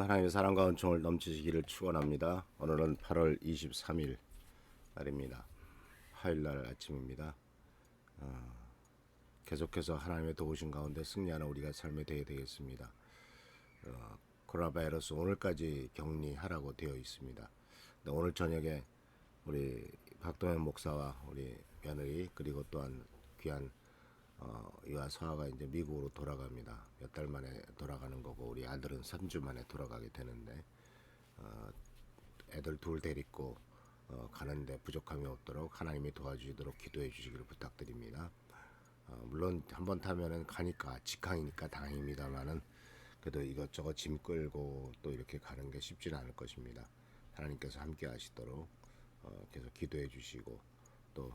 하나님의 사랑과 은총을 넘치시기를 축원합니다. 오늘은 8월 23일 날입니다. 화요일날 아침입니다. 계속해서 하나님의 도우신 가운데 승리하는 우리가 삶이 되어야 되겠습니다. 코로나 바이러스 오늘까지 격리하라고 되어 있습니다. 오늘 저녁에 우리 박동현 목사와 우리 며느리 그리고 또한 귀한 이와 서아가 이제 미국으로 돌아갑니다. 몇 달 만에 돌아가는 거고 우리 아들은 3주 만에 돌아가게 되는데 애들 둘 데리고 가는데 부족함이 없도록 하나님이 도와주시도록 기도해 주시기를 부탁드립니다. 물론 한번 타면은 가니까 직항이니까 다행입니다만은 그래도 이것저것 짐 끌고 또 이렇게 가는 게 쉽지는 않을 것입니다. 하나님께서 함께 하시도록 계속 기도해 주시고 또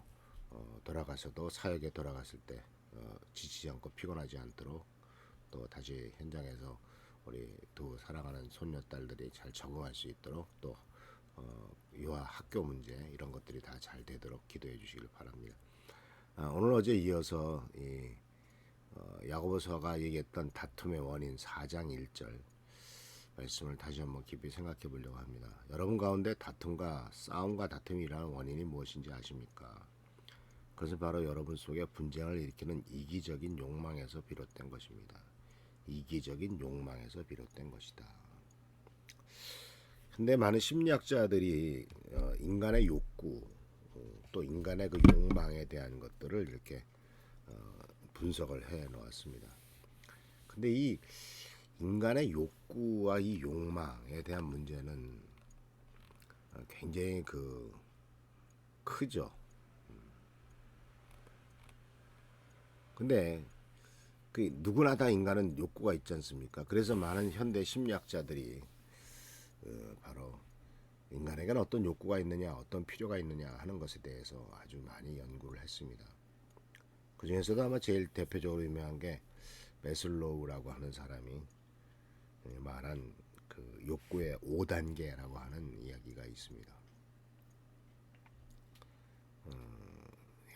돌아가서도 사역에 돌아갔을 때 지치지 않고 피곤하지 않도록 또 다시 현장에서 우리 두 사랑하는 손녀딸들이 잘 적응할 수 있도록 또 유아 학교 문제 이런 것들이 다 잘 되도록 기도해 주시길 바랍니다. 오늘 어제 이어서 이 야고보서가 얘기했던 다툼의 원인 4장 1절 말씀을 다시 한번 깊이 생각해 보려고 합니다. 여러분 가운데 다툼과 싸움과 다툼이 일어나는 원인이 무엇인지 아십니까? 그것은 바로 여러분 속에 분쟁을 일으키는 이기적인 욕망에서 비롯된 것입니다. 이기적인 욕망에서 비롯된 것이다. 근데 많은 심리학자들이 인간의 욕구 또 인간의 그 욕망에 대한 것들을 이렇게 분석을 해 놓았습니다. 근데 이 인간의 욕구와 이 욕망에 대한 문제는 굉장히 크죠. 근데 누구나 다 인간은 욕구가 있지 않습니까? 그래서 많은 현대 심리학자들이 바로 인간에게는 어떤 욕구가 있느냐, 어떤 필요가 있느냐 하는 것에 대해서 아주 많이 연구를 했습니다. 그 중에서도 아마 제일 대표적으로 유명한 게 매슬로우라고 하는 사람이 말한 그 욕구의 5단계라고 하는 이야기가 있습니다.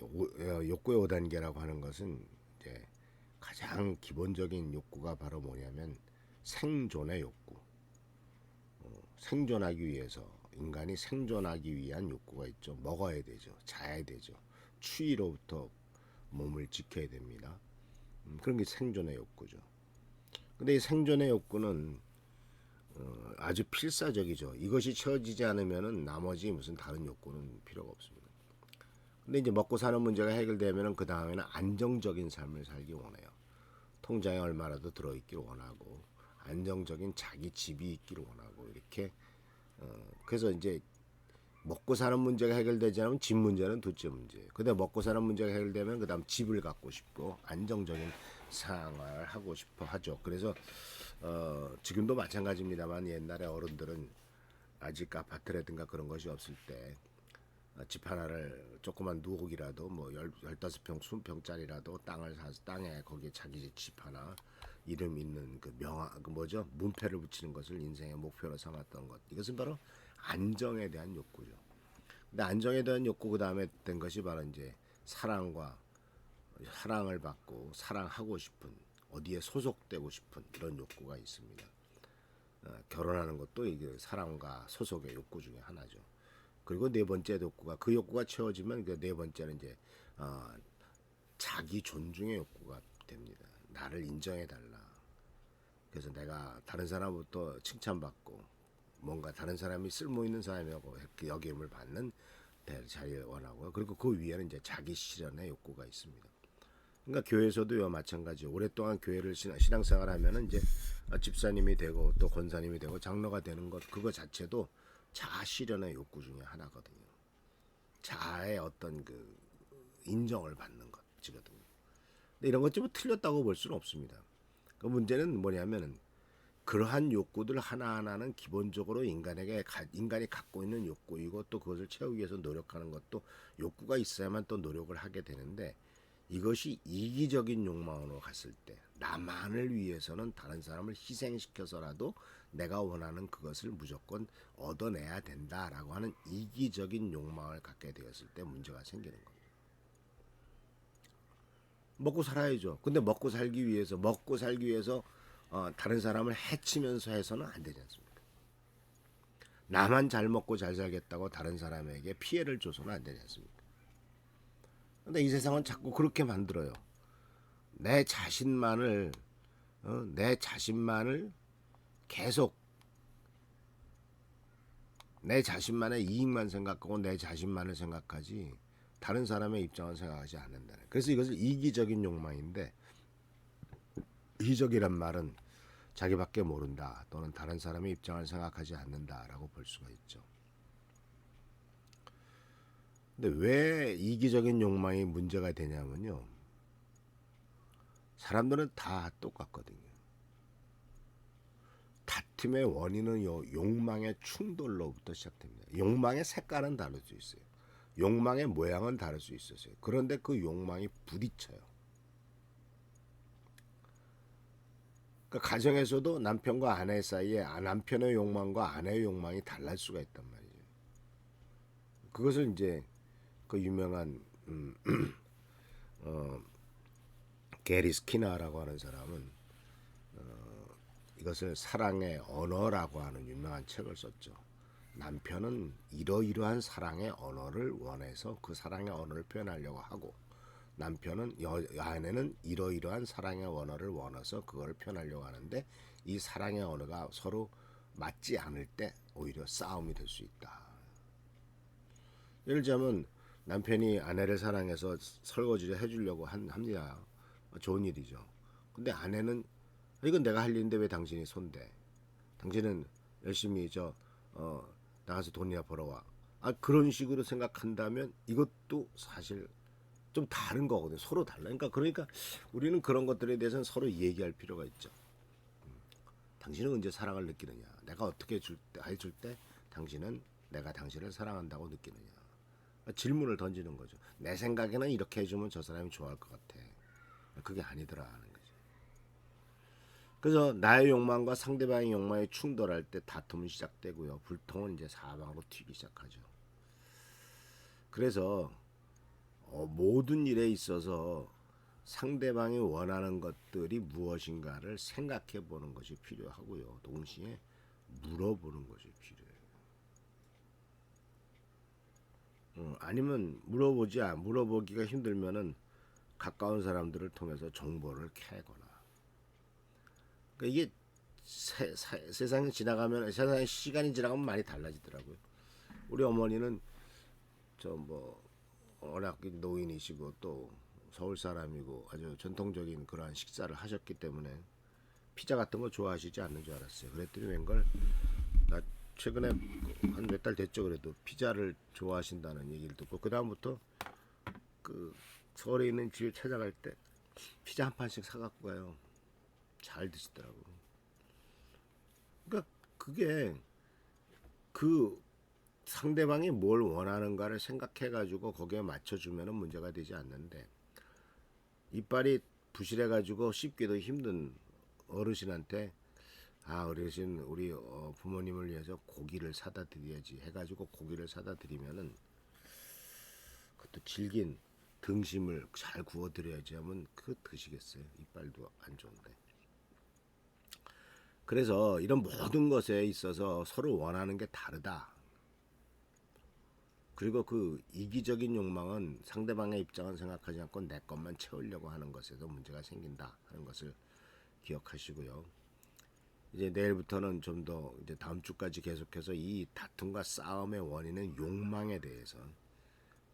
욕구의 5단계라고 하는 것은 이제 가장 기본적인 욕구가 바로 뭐냐면 생존의 욕구. 생존하기 위해서 인간이 생존하기 위한 욕구가 있죠. 먹어야 되죠. 자야 되죠. 추위로부터 몸을 지켜야 됩니다. 그런 게 생존의 욕구죠. 근데 이 생존의 욕구는 아주 필사적이죠. 이것이 채워지지 않으면은 나머지 무슨 다른 욕구는 필요가 없습니다. 근데 이제 먹고 사는 문제가 해결되면은 그 다음에는 안정적인 삶을 살기 원해요. 통장에 얼마라도 들어있기를 원하고 안정적인 자기 집이 있기를 원하고 이렇게 그래서 이제 먹고 사는 문제가 해결되지 않으면 집 문제는 둘째 문제예요. 근데 먹고 사는 문제가 해결되면 그다음 집을 갖고 싶고 안정적인 생활을 하고 싶어 하죠. 그래서 지금도 마찬가지입니다만 옛날에 어른들은 아직 아파트라든가 그런 것이 없을 때 집 하나를 조그만 누옥이라도 뭐 15평, 20평짜리라도 땅을 사서 땅에 거기에 자기 집 하나 이름 있는 그 뭐죠? 문패를 붙이는 것을 인생의 목표로 삼았던 것. 이것은 바로 안정에 대한 욕구죠. 근데 안정에 대한 욕구 그 다음에 된 것이 바로 이제 사랑을 받고 사랑하고 싶은 어디에 소속되고 싶은 이런 욕구가 있습니다. 결혼하는 것도 이게 사랑과 소속의 욕구 중에 하나죠. 그리고 네 번째 욕구가 그 욕구가 채워지면 그 네 번째는 이제 자기 존중의 욕구가 됩니다. 나를 인정해 달라. 그래서 내가 다른 사람부터 칭찬받고 뭔가 다른 사람이 쓸모 있는 사람이라고 여김을 받는 자리를 원하고요. 그리고 그 위에는 이제 자기 실현의 욕구가 있습니다. 그러니까 교회에서도요 마찬가지요. 오랫동안 교회를 신앙생활하면은 이제 집사님이 되고 또 권사님이 되고 장로가 되는 것 그거 자체도 자아 실현의 욕구 중에 하나거든요. 자아의 어떤 그 인정을 받는 것이거든요. 근데 이런 것좀 틀렸다고 볼 수는 없습니다. 그 문제는 뭐냐면은 그러한 욕구들 하나하나는 기본적으로 인간이 갖고 있는 욕구이고 또 그것을 채우기 위해서 노력하는 것도 욕구가 있어야만 또 노력을 하게 되는데 이것이 이기적인 욕망으로 갔을 때 나만을 위해서는 다른 사람을 희생시켜서라도 내가 원하는 그것을 무조건 얻어내야 된다라고 하는 이기적인 욕망을 갖게 되었을 때 문제가 생기는 겁니다. 먹고 살아야죠. 근데 먹고 살기 위해서 다른 사람을 해치면서 해서는 안 되지 않습니까? 나만 잘 먹고 잘 살겠다고 다른 사람에게 피해를 줘서는 안 되지 않습니까? 근데 이 세상은 자꾸 그렇게 만들어요. 내 자신만을 내 자신만을 계속 내 자신만의 이익만 생각하고 내 자신만을 생각하지 다른 사람의 입장을 생각하지 않는다는. 그래서 이것을 이기적인 욕망인데, 이기적이란 말은 자기밖에 모른다 또는 다른 사람의 입장을 생각하지 않는다라고 볼 수가 있죠. 근데 왜 이기적인 욕망이 문제가 되냐면요, 사람들은 다 똑같거든요. 다툼의 원인은 욕망의 충돌로부터 시작됩니다. 욕망의 색깔은 다를 수 있어요. 욕망의 모양은 다를 수 있었어요. 그런데 그 욕망이 부딪혀요. 그러니까 가정에서도 남편과 아내 사이에 남편의 욕망과 아내의 욕망이 달랄 수가 있단 말이죠. 그것을 이제 그 유명한 게리 스키너라고 하는 사람은 이것을 사랑의 언어라고 하는 유명한 책을 썼죠. 남편은 이러이러한 사랑의 언어를 원해서 그 사랑의 언어를 표현하려고 하고, 남편은 아내는 이러이러한 사랑의 언어를 원해서 그걸 표현하려고 하는데, 이 사랑의 언어가 서로 맞지 않을 때 오히려 싸움이 될 수 있다. 예를 들자면 남편이 아내를 사랑해서 설거지를 해주려고 합니다. 좋은 일이죠. 근데 아내는 이건 내가 할 일인데 왜 당신이 손대? 당신은 열심히 나가서 돈이나 벌어와. 그런 식으로 생각한다면 이것도 사실 좀 다른 거거든요. 서로 달라. 그러니까 우리는 그런 것들에 대해서는 서로 얘기할 필요가 있죠. 당신은 언제 사랑을 느끼느냐? 내가 어떻게 해줄 때 당신은 내가 당신을 사랑한다고 느끼느냐? 질문을 던지는 거죠. 내 생각에는 이렇게 해주면 저 사람이 좋아할 것 같아. 그게 아니더라 하는 거죠. 그래서 나의 욕망과 상대방의 욕망이 충돌할 때 다툼은 시작되고요. 불통은 이제 사방으로 튀기 시작하죠. 그래서 모든 일에 있어서 상대방이 원하는 것들이 무엇인가를 생각해 보는 것이 필요하고요. 동시에 물어보는 것이 필요해요. 아니면 물어보기가 힘들면은 가까운 사람들을 통해서 정보를 캐거나. 그러니까 이게 세상이 지나가면, 세상의 시간이 지나가면 많이 달라지더라고요. 우리 어머니는 워낙 노인이시고 또 서울 사람이고 아주 전통적인 그러한 식사를 하셨기 때문에 피자 같은 거 좋아하시지 않는 줄 알았어요. 그랬더니 웬걸 나 최근에 한 몇 달 됐죠. 그래도 피자를 좋아하신다는 얘기를 듣고 그 다음부터 그 서울에 있는 집에 찾아갈 때 피자 한 판씩 사갖고 가요. 잘 드시더라고. 그러니까 그게 그 상대방이 뭘 원하는가를 생각해가지고 거기에 맞춰주면 문제가 되지 않는데, 이빨이 부실해가지고 씹기도 힘든 어르신한테 어르신 우리 부모님을 위해서 고기를 사다 드려야지 해가지고 고기를 사다 드리면은 그것도 질긴 등심을 잘 구워 드려야지 하면 그 드시겠어요? 이빨도 안 좋은데. 그래서 이런 모든 것에 있어서 서로 원하는 게 다르다. 그리고 그 이기적인 욕망은 상대방의 입장은 생각하지 않고 내 것만 채우려고 하는 것에도 문제가 생긴다 하는 것을 기억하시고요. 이제 내일부터는 좀 더 이제 다음 주까지 계속해서 이 다툼과 싸움의 원인은 욕망에 대해서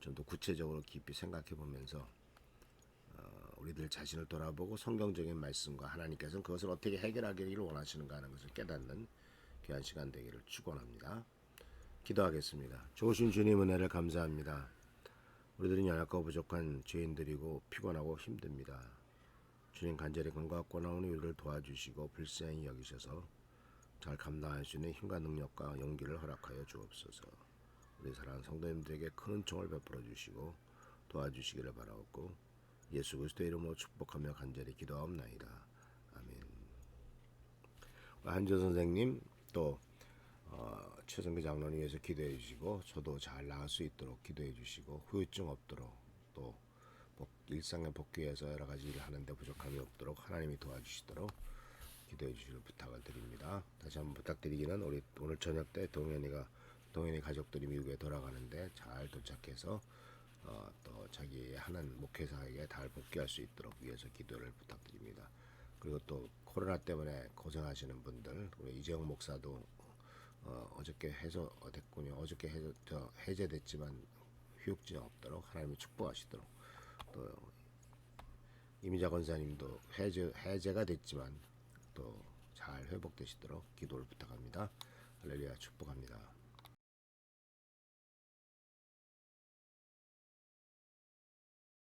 좀 더 구체적으로 깊이 생각해 보면서 우리들 자신을 돌아보고 성경적인 말씀과 하나님께서는 그것을 어떻게 해결하기를 원하시는가 하는 것을 깨닫는 귀한 시간 되기를 축원합니다. 기도하겠습니다. 좋으신 주님 은혜를 감사합니다. 우리들은 연약하고 부족한 죄인들이고 피곤하고 힘듭니다. 주님 간절히 건강하고 나오는 우리를 도와주시고 불쌍히 여기셔서 잘 감당할 수 있는 힘과 능력과 용기를 허락하여 주옵소서. 우리 사랑하는 성도님들에게 큰 은총을 베풀어 주시고 도와주시기를 바라옵고 예수 그리스도의 이름으로 축복하며 간절히 기도하옵나이다. 아멘. 한조 선생님 또 최성기 장로님 위해서 기도해 주시고 저도 잘 나을 수 있도록 기도해 주시고 후유증 없도록 또 일상에 복귀해서 여러 가지 일을 하는데 부족함이 없도록 하나님이 도와주시도록 기도해 주시길 부탁을 드립니다. 다시 한번 부탁드리기는 우리 오늘 저녁 때 동현이 가족들이 미국에 돌아가는데 잘 도착해서 또 자기 하는 목회사에게 잘 복귀할 수 있도록 위해서 기도를 부탁드립니다. 그리고 또 코로나 때문에 고생하시는 분들, 우리 이재용 목사도 어저께 해소됐군요. 어저께 해제됐지만 휴육증 없도록 하나님이 축복하시도록, 또 이미자 권사님도 해제가 됐지만 또 잘 회복되시도록 기도를 부탁합니다. 할렐루야, 축복합니다.